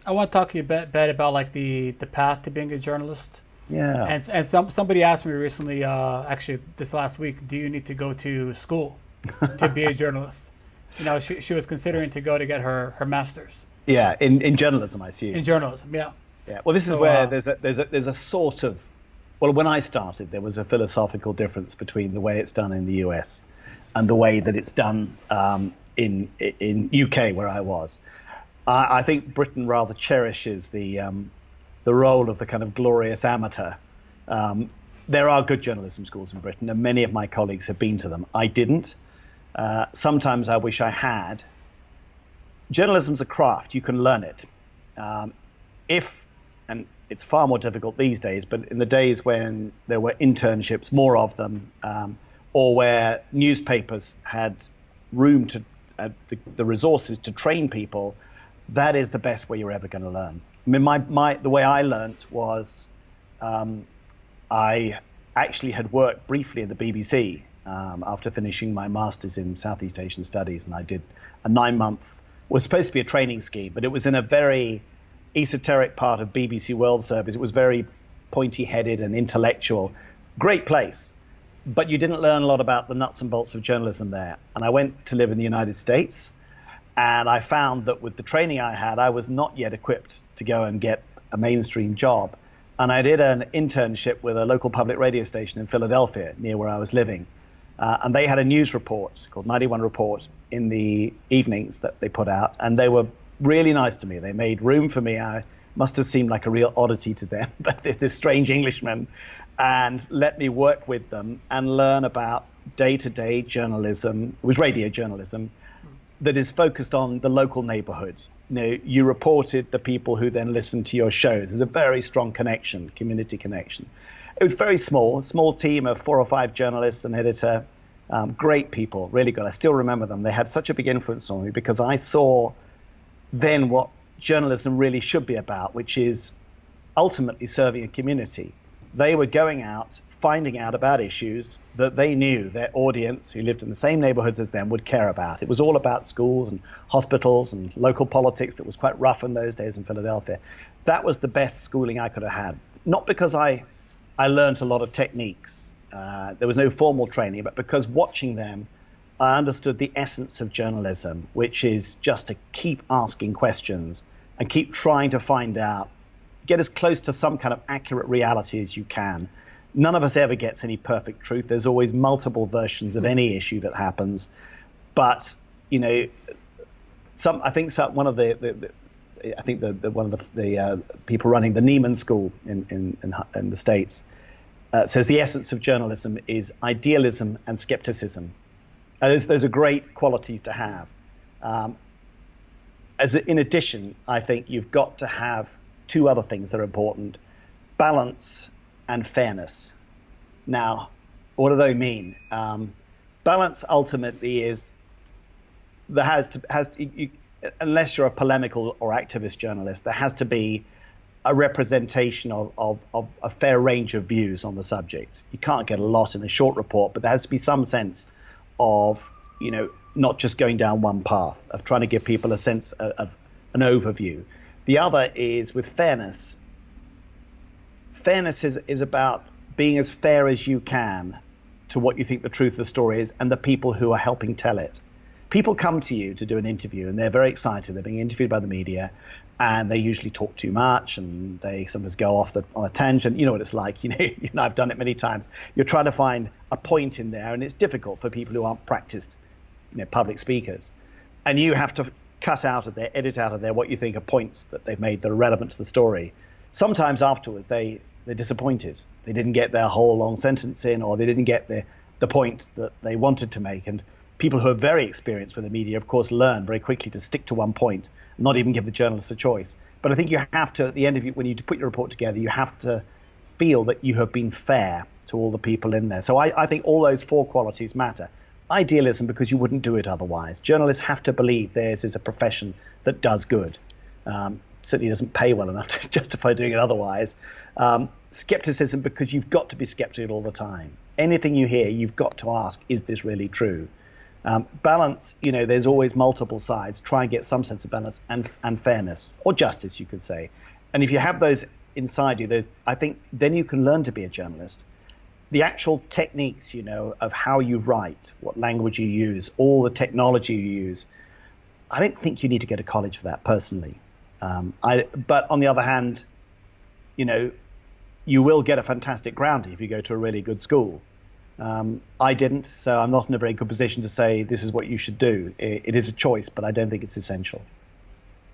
I want to talk to you a bit about like the path to being a journalist. Yeah. And somebody asked me recently, actually this last week, do you need to go to school to be a journalist? She was considering to go to get her master's Yeah, in journalism, I in assume. journalism. Yeah. Yeah. Well, this is So where there's a sort of, well, when I started, there was a philosophical difference between the way it's done in the US and the way that it's done in UK, where I was. I think Britain rather cherishes the role of the kind of glorious amateur. There are good journalism schools in Britain, and many of my colleagues have been to them. I didn't. Sometimes I wish I had. Journalism's a craft. You can learn it. If, and it's far more difficult these days, but in the days when there were internships, more of them, or where newspapers had room to, the resources to train people, that is the best way you're ever going to learn. I mean, the way I learned was I actually had worked briefly in the BBC after finishing my master's in Southeast Asian Studies, and I did a 9-month, was supposed to be a training scheme, but it was in a very esoteric part of BBC World Service. It was very pointy-headed and intellectual. Great place, but you didn't learn a lot about the nuts and bolts of journalism there. And I went to live in the United States, and I found that with the training I had, I was not yet equipped to go and get a mainstream job. And I did an internship with a local public radio station in Philadelphia, near where I was living. And they had a news report called 91 Report in the evenings that they put out. And they were really nice to me. They made room for me. I must have seemed like a real oddity to them, but this strange Englishman, and let me work with them and learn about day-to-day journalism. It was radio journalism that is focused on the local neighborhood. You reported the people who then listened to your show. There's a very strong connection, community connection. It was very small, a small team of 4 or 5 journalists, an editor, great people, really good. I still remember them. They had such a big influence on me because I saw then what journalism really should be about, which is ultimately serving a community. They were going out, finding out about issues that they knew their audience who lived in the same neighborhoods as them would care about. It was all about schools and hospitals and local politics that was quite rough in those days in Philadelphia. That was the best schooling I could have had. Not because I learned a lot of techniques. There was no formal training, but because watching them, I understood the essence of journalism, which is just to keep asking questions and keep trying to find out, get as close to some kind of accurate reality as you can. None of us ever gets any perfect truth. There's always multiple versions of any issue that happens. But, one of the people running the Neiman School in the States says the essence of journalism is idealism and skepticism. Those are great qualities to have. In addition, I think you've got to have 2 other things that are important: balance and fairness. Now, what do they mean? Balance ultimately is unless you're a polemical or activist journalist, there has to be a representation of a fair range of views on the subject. You can't get a lot in a short report, but there has to be some sense of, not just going down one path, of trying to give people a sense of an overview. The other is with fairness. Fairness is about being as fair as you can to what you think the truth of the story is and the people who are helping tell it. People come to you to do an interview and they're very excited. They're being interviewed by the media and they usually talk too much and they sometimes go off on a tangent. You know what it's like. I've done it many times. You're trying to find a point in there and it's difficult for people who aren't practiced, public speakers. And you have to edit out of there what you think are points that they've made that are relevant to the story. Sometimes afterwards they're disappointed. They didn't get their whole long sentence in, or they didn't get the point that they wanted to make. And people who are very experienced with the media, of course, learn very quickly to stick to one point, not even give the journalist a choice. But I think you have to, at the end of it, when you put your report together, you have to feel that you have been fair to all the people in there. So I think all those 4 qualities matter. Idealism, because you wouldn't do it otherwise. Journalists have to believe theirs is a profession that does good. Certainly doesn't pay well enough to justify doing it otherwise. Skepticism, because you've got to be skeptical all the time. Anything you hear, you've got to ask, is this really true? Balance, there's always multiple sides. Try and get some sense of balance and fairness, or justice, you could say. And if you have those inside you, I think then you can learn to be a journalist. The actual techniques, of how you write, what language you use, all the technology you use, I don't think you need to go to college for that personally. But on the other hand, you will get a fantastic grounding if you go to a really good school. I didn't, so I'm not in a very good position to say this is what you should do. It is a choice, but I don't think it's essential.